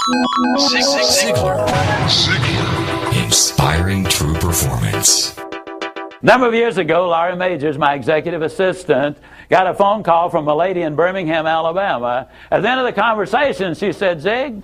Ziglar. Inspiring true performance. A number of years ago, Laurie Majors, my executive assistant, got a phone call from a lady in Birmingham, Alabama. At the end of the conversation, she said, Zig,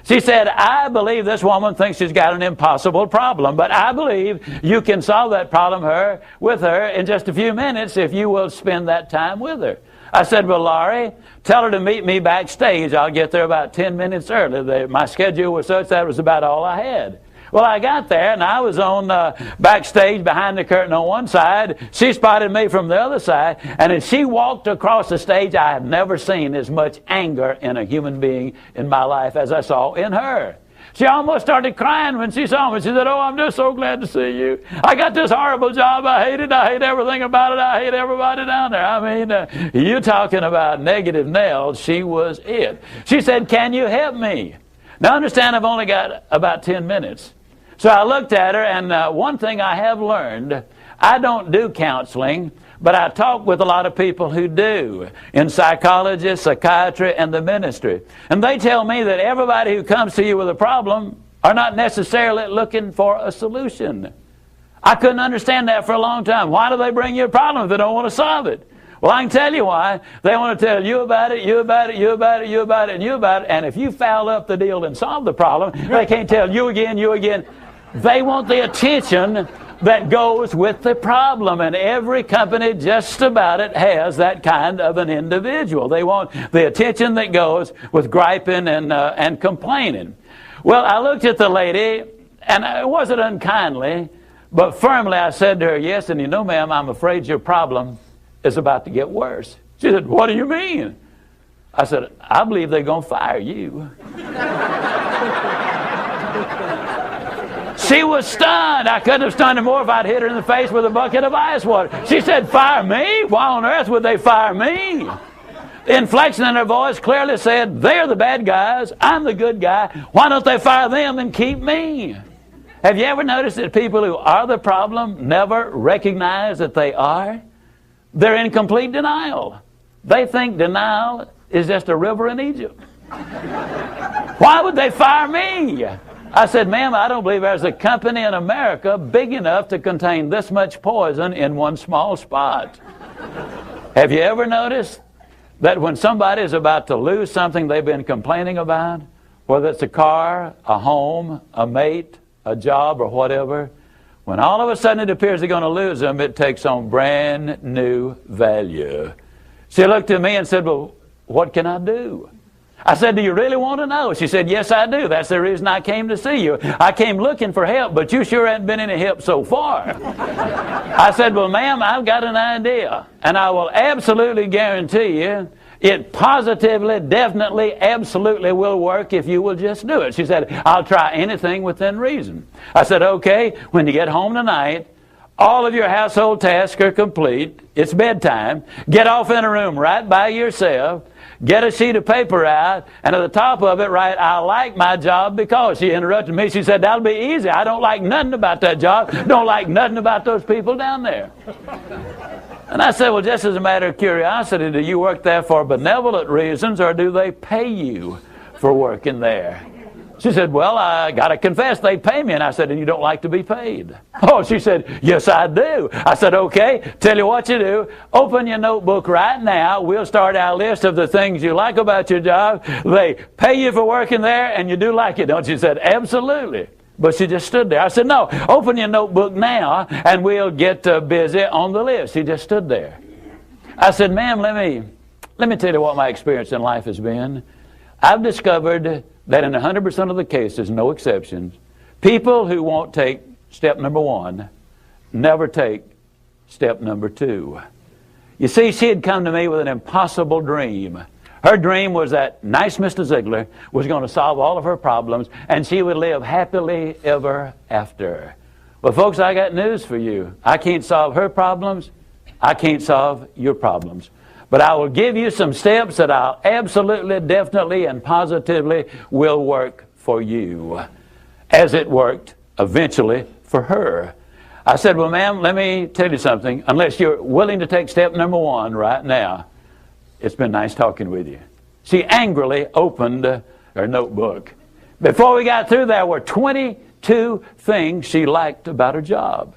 she said, I believe this woman thinks she's got an impossible problem, but I believe you can solve that problem with her in just a few minutes if you will spend that time with her. I said, well, Laurie, tell her to meet me backstage. I'll get there about 10 minutes early. My schedule was such that was about all I had. Well, I got there, and I was on backstage behind the curtain on one side. She spotted me from the other side, and as she walked across the stage, I have never seen as much anger in a human being in my life as I saw in her. She almost started crying when she saw me. She said, oh, I'm just so glad to see you. I got this horrible job. I hate it. I hate everything about it. I hate everybody down there. I mean, you're talking about negative nails. She was it. She said, can you help me? Now, understand, I've only got about 10 minutes. So I looked at her, and one thing I have learned, I don't do counseling, but I talk with a lot of people who do, in psychology, psychiatry, and the ministry. And they tell me that everybody who comes to you with a problem are not necessarily looking for a solution. I couldn't understand that for a long time. Why do they bring you a problem if they don't want to solve it? Well, I can tell you why. They want to tell you about it, you about it, you about it, you about it, and you about it. And if you foul up the deal and solve the problem, they can't tell you again, you again. They want the attention that goes with the problem, and every company just about it has that kind of an individual. They want the attention that goes with griping and complaining. Well, I looked at the lady, and it wasn't unkindly, but firmly I said to her, yes, and you know, ma'am, I'm afraid your problem is about to get worse. She said, what do you mean? I said, I believe they're going to fire you. She was stunned. I couldn't have stunned her more if I'd hit her in the face with a bucket of ice water. She said, fire me? Why on earth would they fire me? The inflection in her voice clearly said, they're the bad guys, I'm the good guy. Why don't they fire them and keep me? Have you ever noticed that people who are the problem never recognize that they are? They're in complete denial. They think denial is just a river in Egypt. Why would they fire me? I said, ma'am, I don't believe there's a company in America big enough to contain this much poison in one small spot. Have you ever noticed that when somebody is about to lose something they've been complaining about, whether it's a car, a home, a mate, a job, or whatever, when all of a sudden it appears they're going to lose them, it takes on brand new value. She looked at me and said, well, what can I do? I said, do you really want to know? She said, yes, I do. That's the reason I came to see you. I came looking for help, but you sure haven't been any help so far. I said, well, ma'am, I've got an idea, and I will absolutely guarantee you it positively, definitely, absolutely will work if you will just do it. She said, I'll try anything within reason. I said, okay, when you get home tonight, all of your household tasks are complete. It's bedtime. Get off in a room right by yourself. Get a sheet of paper out, and at the top of it, write, I like my job because. She interrupted me. She said, that'll be easy. I don't like nothing about that job. Don't like nothing about those people down there. And I said, well, just as a matter of curiosity, do you work there for benevolent reasons, or do they pay you for working there? She said, well, I got to confess, they pay me. And I said, and you don't like to be paid? Oh, she said, yes, I do. I said, okay, tell you what you do. Open your notebook right now. We'll start our list of the things you like about your job. They pay you for working there, and you do like it, don't you? She said, absolutely. But she just stood there. I said, no, open your notebook now, and we'll get busy on the list. She just stood there. I said, ma'am, let me tell you what my experience in life has been. I've discovered that in 100% of the cases, no exceptions, people who won't take step number one never take step number two. You see, she had come to me with an impossible dream. Her dream was that nice Mr. Ziglar was going to solve all of her problems, and she would live happily ever after. Well, folks, I got news for you. I can't solve her problems. I can't solve your problems. But I will give you some steps that I'll absolutely, definitely, and positively will work for you, as it worked eventually for her. I said, well, ma'am, let me tell you something. Unless you're willing to take step number one right now, it's been nice talking with you. She angrily opened her notebook. Before we got through, there were 22 things she liked about her job.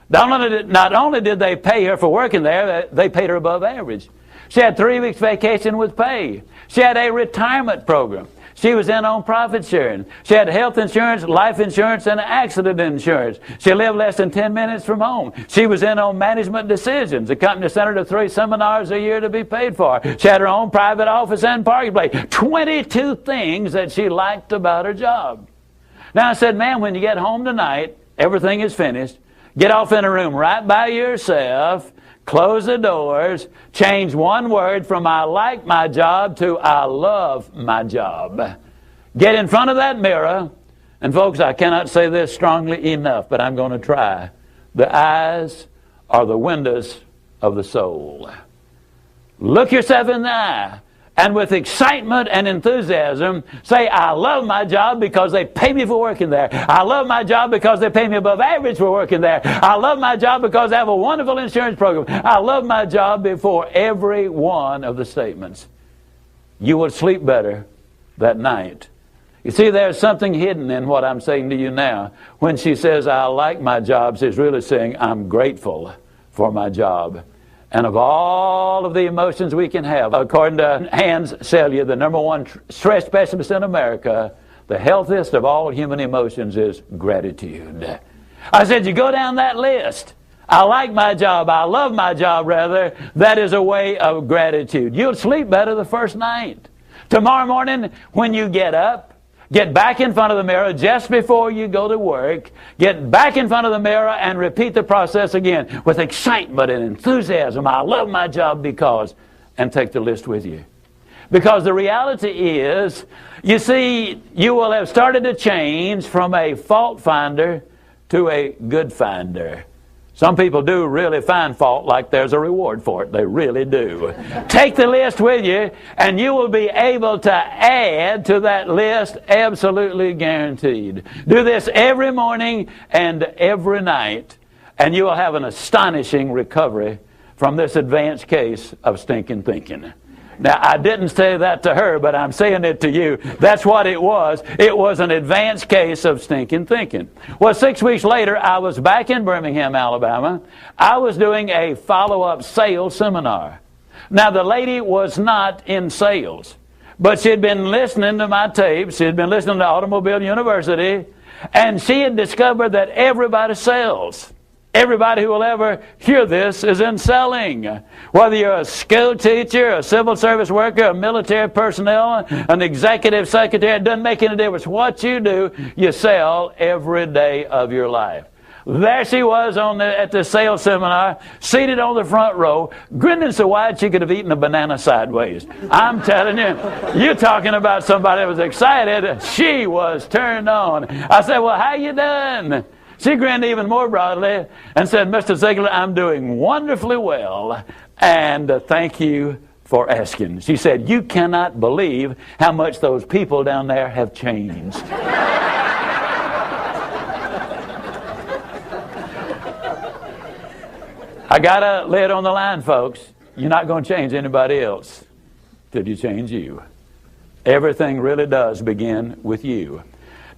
Not only did they pay her for working there, they paid her above average. She had 3 weeks vacation with pay. She had a retirement program. She was in on profit sharing. She had health insurance, life insurance, and accident insurance. She lived less than 10 minutes from home. She was in on management decisions. The company sent her to 3 seminars a year to be paid for. She had her own private office and parking place. 22 things that she liked about her job. Now I said, ma'am, when you get home tonight, everything is finished. Get off in a room right by yourself. Close the doors, change one word from I like my job to I love my job. Get in front of that mirror, and folks, I cannot say this strongly enough, but I'm going to try. The eyes are the windows of the soul. Look yourself in the eye, and with excitement and enthusiasm, say, I love my job because they pay me for working there. I love my job because they pay me above average for working there. I love my job because I have a wonderful insurance program. I love my job before every one of the statements. You will sleep better that night. You see, there's something hidden in what I'm saying to you now. When she says, I like my job, she's really saying, I'm grateful for my job. And of all of the emotions we can have, according to Hans Selye, the #1 stress specialist in America, the healthiest of all human emotions is gratitude. I said, you go down that list. I like my job. I love my job, rather. That is a way of gratitude. You'll sleep better the first night. Tomorrow morning, when you get up, get back in front of the mirror just before you go to work. Get back in front of the mirror and repeat the process again with excitement and enthusiasm. I love my job because, and take the list with you. Because the reality is, you see, you will have started to change from a fault finder to a good finder. Some people do really find fault like there's a reward for it. They really do. Take the list with you, and you will be able to add to that list, absolutely guaranteed. Do this every morning and every night, and you will have an astonishing recovery from this advanced case of stinking thinking. Now, I didn't say that to her, but I'm saying it to you. That's what it was. It was an advanced case of stinking thinking. Well, 6 weeks later, I was back in Birmingham, Alabama. I was doing a follow-up sales seminar. Now, the lady was not in sales, but she had been listening to my tapes. She had been listening to Automobile University, and she had discovered that everybody sells. Everybody who will ever hear this is in selling. Whether you're a school teacher, a civil service worker, a military personnel, an executive secretary, it doesn't make any difference. What you do, you sell every day of your life. There she was at the sales seminar, seated on the front row, grinning so wide she could have eaten a banana sideways. I'm telling you, you're talking about somebody that was excited. She was turned on. I said, well, how you doing? She grinned even more broadly and said, Mr. Ziglar, I'm doing wonderfully well, and thank you for asking. She said, you cannot believe how much those people down there have changed. I got to lay it on the line, folks. You're not going to change anybody else till you change you. Everything really does begin with you.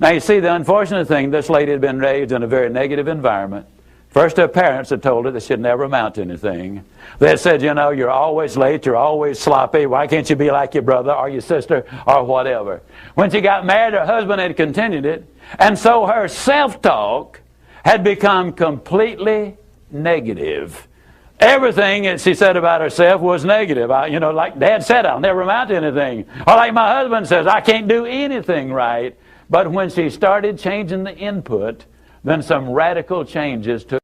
Now, you see, the unfortunate thing, this lady had been raised in a very negative environment. First, her parents had told her that she'd never amount to anything. They had said, you know, you're always late, you're always sloppy, why can't you be like your brother or your sister or whatever? When she got married, her husband had continued it, and so her self-talk had become completely negative. Everything that she said about herself was negative. Like Dad said, I'll never amount to anything. Or like my husband says, I can't do anything right. But when she started changing the input, then some radical changes took